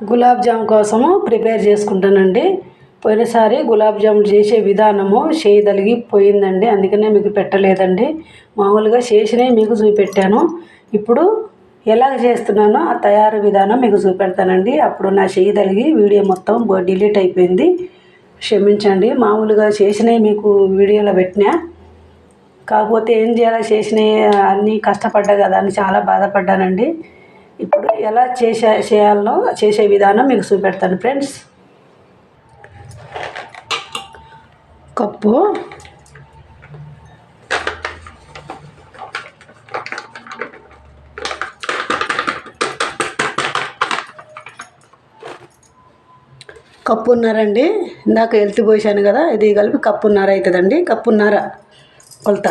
గులాబ్ జామ్ కోసము ప్రిపేర్ చేసుకుంటానండి. పోయినసారి గులాబ్ జామ్ చేసే విధానము చేయదలిగిపోయిందండి, అందుకనే మీకు పెట్టలేదండి. మామూలుగా చేసినవి మీకు చూపెట్టాను. ఇప్పుడు ఎలాగ చేస్తున్నానో ఆ తయారు విధానం మీకు చూపెడతానండి. అప్పుడు నా చేయదలిగి వీడియో మొత్తం డిలీట్ అయిపోయింది, క్షమించండి. మామూలుగా చేసినవి మీకు వీడియోలో పెట్టినా, కాకపోతే ఏం చేయాలో చేసినవి అన్నీ కష్టపడ్డా కదా అని చాలా బాధపడ్డానండి. ఇప్పుడు ఎలా చేయాలో చేసే విధానం మీకు చూపెడతాను ఫ్రెండ్స్. కప్పున్నరండి, ఇందాక ఎల్తి పోసాను కదా, ఇది కలిపి కప్పున్నర అవుతుందండి. కప్పున్నర కొలత.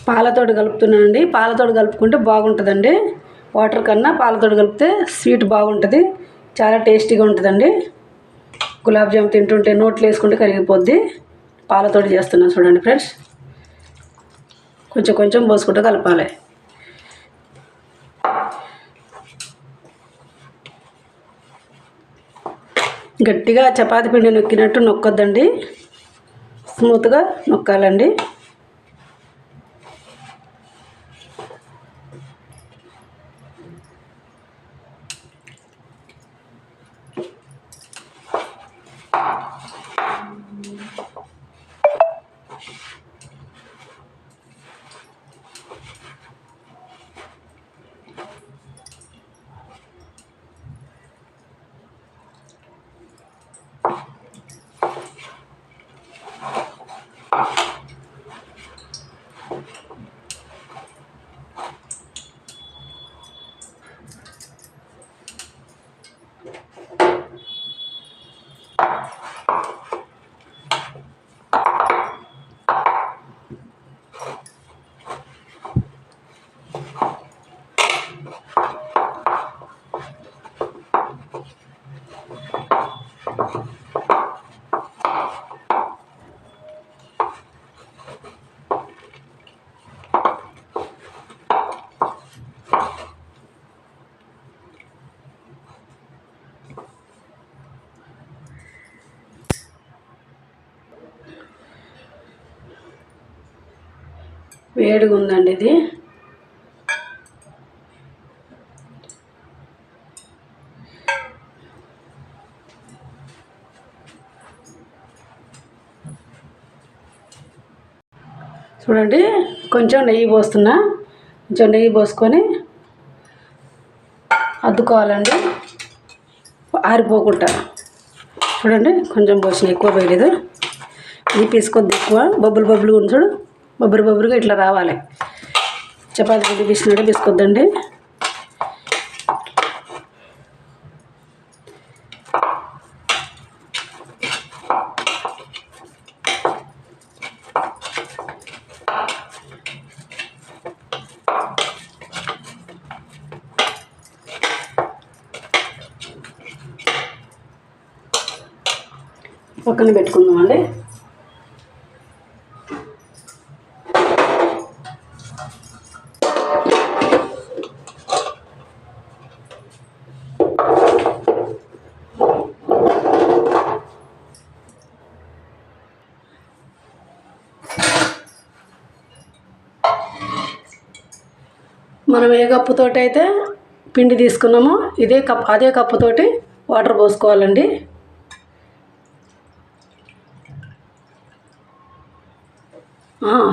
పాలతోటి కలుపుతున్నానండి. పాలతోటి కలుపుకుంటే బాగుంటుందండి. వాటర్ కన్నా పాలతోటి కలిపితే స్వీట్ బాగుంటుంది, చాలా టేస్టీగా ఉంటుందండి. గులాబ్ జామ్ తింటుంటే నోట్లో వేసుకుంటే కరిగిపోద్ది. పాలతోటి చేస్తున్నా చూడండి ఫ్రెండ్స్. కొంచెం కొంచెం పోసుకుంటూ కలపాలి. గట్టిగా చపాతీ పిండి నొక్కినట్టు నొక్కొద్దండి, స్మూత్గా నొక్కాలండి. వేడిగా ఉందండి ఇది. చూడండి, కొంచెం నెయ్యి పోస్తున్నా. కొంచెం నెయ్యి పోసుకొని అద్దుకోవాలండి, ఆరిపోకుండా. చూడండి, కొంచెం పోసిన, ఎక్కువ పోయలేదు. ఇది పీసుకొద్ది ఎక్కువ, బొబ్బులు బొబ్బులు ఉంది చూడు, బొబ్బరుగా ఇట్లా రావాలి. చపాతీ పిండి పీసినట్టు పీసుకొద్దండి. పక్కన పెట్టుకుందామండి. మనం ఏ కప్పుతోటి అయితే పిండి తీసుకున్నామో అదే కప్పుతోటి వాటర్ పోసుకోవాలండి.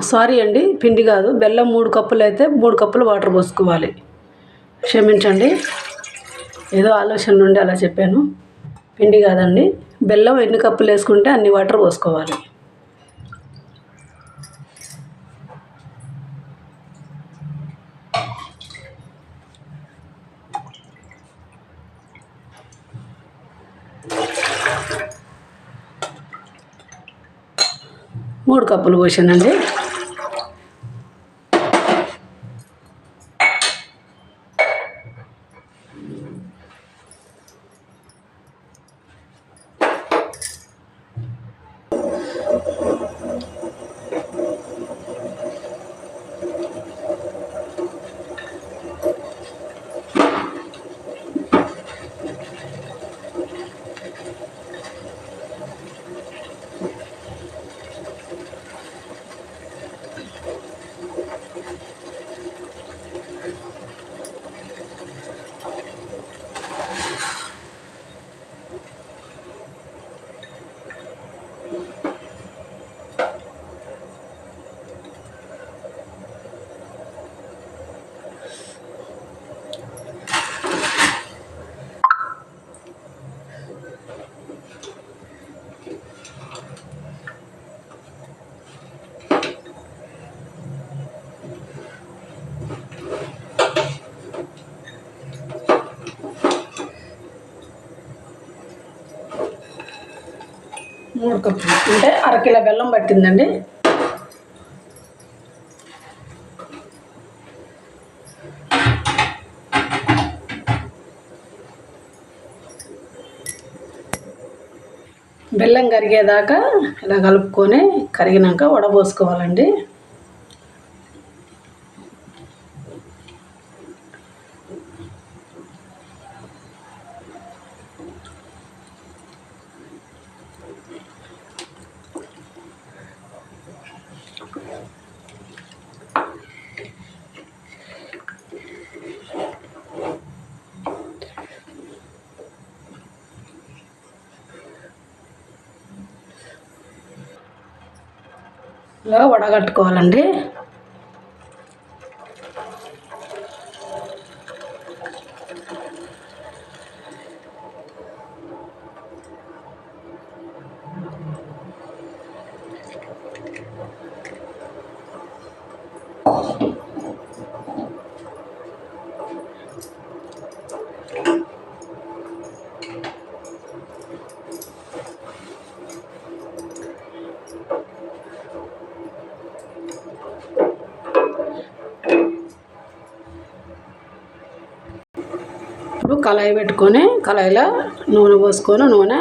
సారీ అండి, పిండి కాదు, బెల్లం 3 కప్పులు అయితే 3 కప్పులు వాటర్ పోసుకోవాలి. క్షమించండి, ఏదో ఆలోచన నుండి అలా చెప్పాను. పిండి కాదండి, బెల్లం ఎన్ని కప్పులు వేసుకుంటే అన్ని వాటర్ పోసుకోవాలి. మూడు కప్పులు పోసానండి. 3 కప్పులు అంటే అరకిలో బెల్లం పట్టిందండి. బెల్లం కరిగేదాకా ఇలా కలుపుకొని కరిగినాక వడబోసుకోవాలండి. ఇలా వడగట్టుకోవాలండి. ఇప్పుడు కళాయి పెట్టుకొని కళాయిలో నూనె పోసుకొని నూనె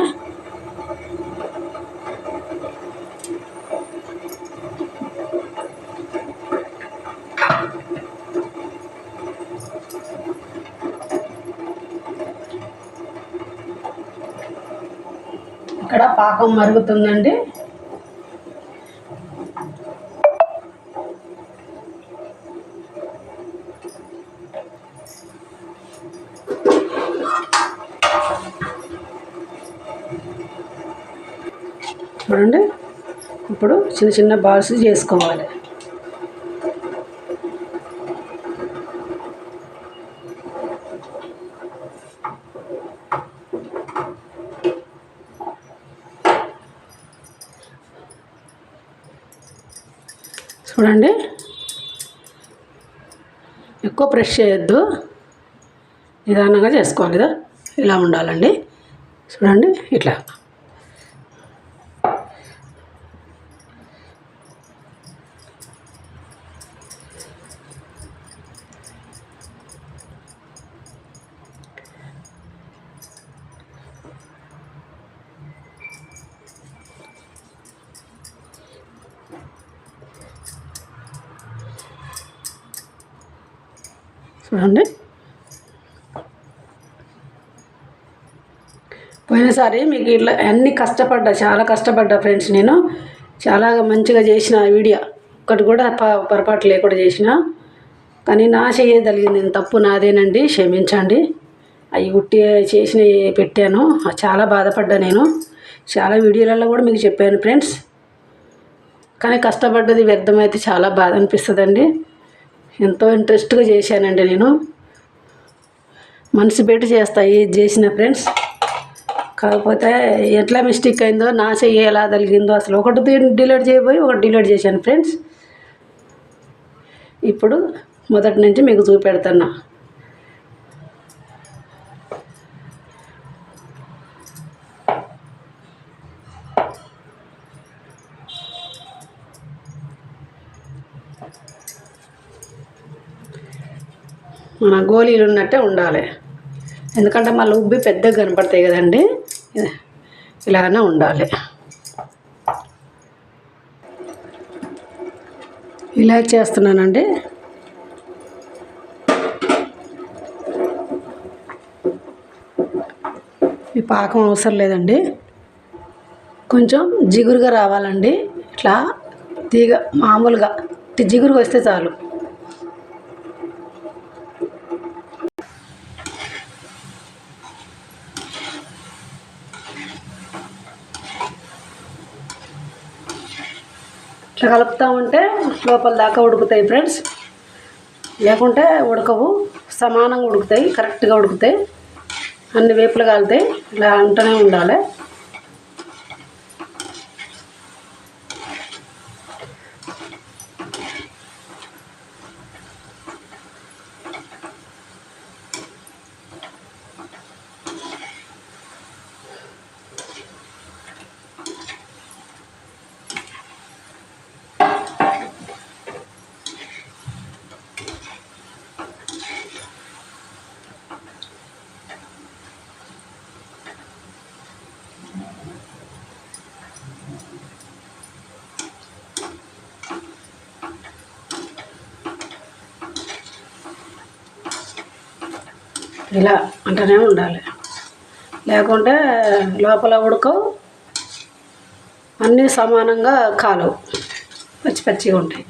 ఇక్కడ పాకం మరుగుతుందండి. చూడండి, ఇప్పుడు చిన్న చిన్న బాల్స్ చేసుకోవాలి. చూడండి, ఎక్కువ ప్రెస్ చేయొద్దు, నిదానంగా చేసుకోవాలి. ఇలా ఉండాలండి. చూడండి, ఇట్లా చూడండి. పోయినసారి మీకు ఇట్లా అన్ని చాలా కష్టపడ్డా ఫ్రెండ్స్. నేను చాలా మంచిగా చేసిన వీడియో, ఒక్కటి కూడా పొరపాటు లేకుండా చేసిన, కానీ నా చేయగలిగింది తప్పు నాదేనండి, క్షమించండి. అవి ఉట్టి చేసిన పెట్టాను, చాలా బాధపడ్డా నేను. చాలా వీడియోలలో కూడా మీకు చెప్పాను ఫ్రెండ్స్, కానీ కష్టపడ్డది వ్యర్థమైతే చాలా బాధ అనిపిస్తుందండి. ఎంతో ఇంట్రెస్ట్గా చేశానండి నేను, మనసు పెట్టి చేస్తా ఏది చేసిన ఫ్రెండ్స్. కాకపోతే ఎట్లా మిస్టేక్ అయిందో, నా చెయ్యి ఎలా తగిలిందో, అసలు ఒకటి డిలీట్ చేయబోయి ఒకటి డిలీట్ చేశాను ఫ్రెండ్స్. ఇప్పుడు మొదటి నుంచి మీకు చూపెడుతున్నా. మన గోళీలు ఉన్నట్టే ఉండాలి, ఎందుకంటే మళ్ళీ ఉబ్బి పెద్దగా కనపడతాయి కదండి. ఇలానే ఉండాలి. ఇలా చేస్తున్నానండి. ఈ పాకం అవసరం లేదండి, కొంచెం జిగురుగా రావాలండి. ఇట్లా తీగ మామూలుగా జిగురుగా వస్తే చాలు. ఇట్లా కలుపుతూ ఉంటే లోపల దాకా ఉడుకుతాయి ఫ్రెండ్స్, లేకుంటే ఉడకవు. సమానంగా ఉడుకుతాయి, కరెక్ట్గా ఉడుకుతాయి, అన్ని వేపులు కాలుతాయి. ఇలా అంటూనే ఉండాలి. ఇలా అంటూనే ఉండాలి, లేకుంటే లోపల ఉడకవు, అన్నీ సమానంగా కాలవు, పచ్చి పచ్చిగా ఉంటాయి.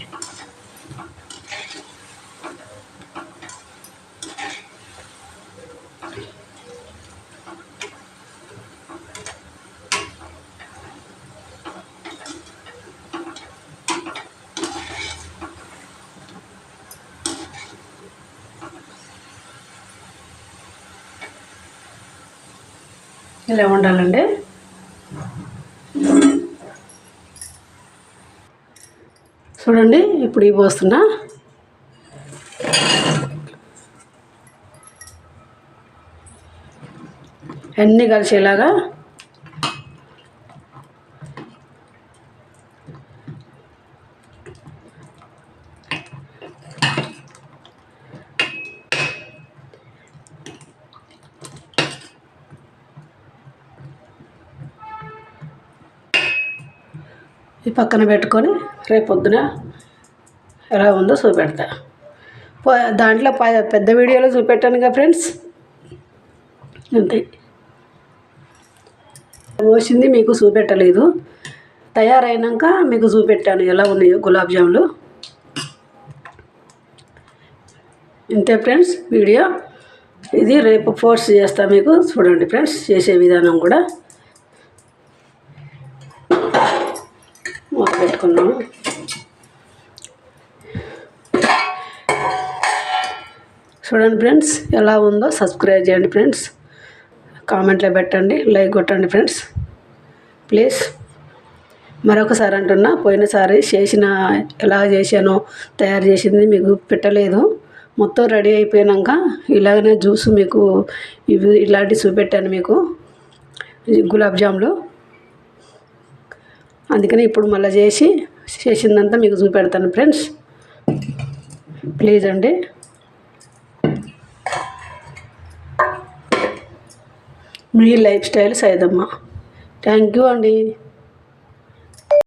ఇలా ఉండాలండి. చూడండి, ఇప్పుడు ఇవి పోస్తున్నా. అన్నీ కలిసేలాగా ఈ పక్కన పెట్టుకొని రేపు పొద్దున ఎలా ఉందో చూపెడతా. దాంట్లో పెద్ద వీడియోలో చూపెట్టానుగా ఫ్రెండ్స్, అంతే. పోసింది మీకు చూపెట్టలేదు, తయారైనాక మీకు చూపెట్టాను ఎలా ఉన్నాయో గులాబ్ జాములు. ఇంతే ఫ్రెండ్స్ వీడియో. ఇది రేపు పోస్ట్ చేస్తా మీకు, చూడండి ఫ్రెండ్స్ చేసే విధానం కూడా. మూత పెట్టుకున్నాము. చూడండి ఫ్రెండ్స్ ఎలా ఉందో సబ్స్క్రైబ్ చేయండి ఫ్రెండ్స్, కామెంట్లో పెట్టండి, లైక్ కొట్టండి ఫ్రెండ్స్ ప్లీజ్. మరొకసారి అంటున్నా, పోయినసారి ఎలా చేశానో తయారు చేసింది మీకు పెట్టలేదు. మొత్తం రెడీ అయిపోయాక ఇలాగనే జ్యూస్ మీకు ఇలాంటివి చూపెట్టాను మీకు గులాబ్ జాములు. అందుకని ఇప్పుడు మళ్ళీ చేసిందంతా మీకు చూపెడతాను ఫ్రెండ్స్ ప్లీజ్ అండి. మీ life style Saidamma. Thank you అండి.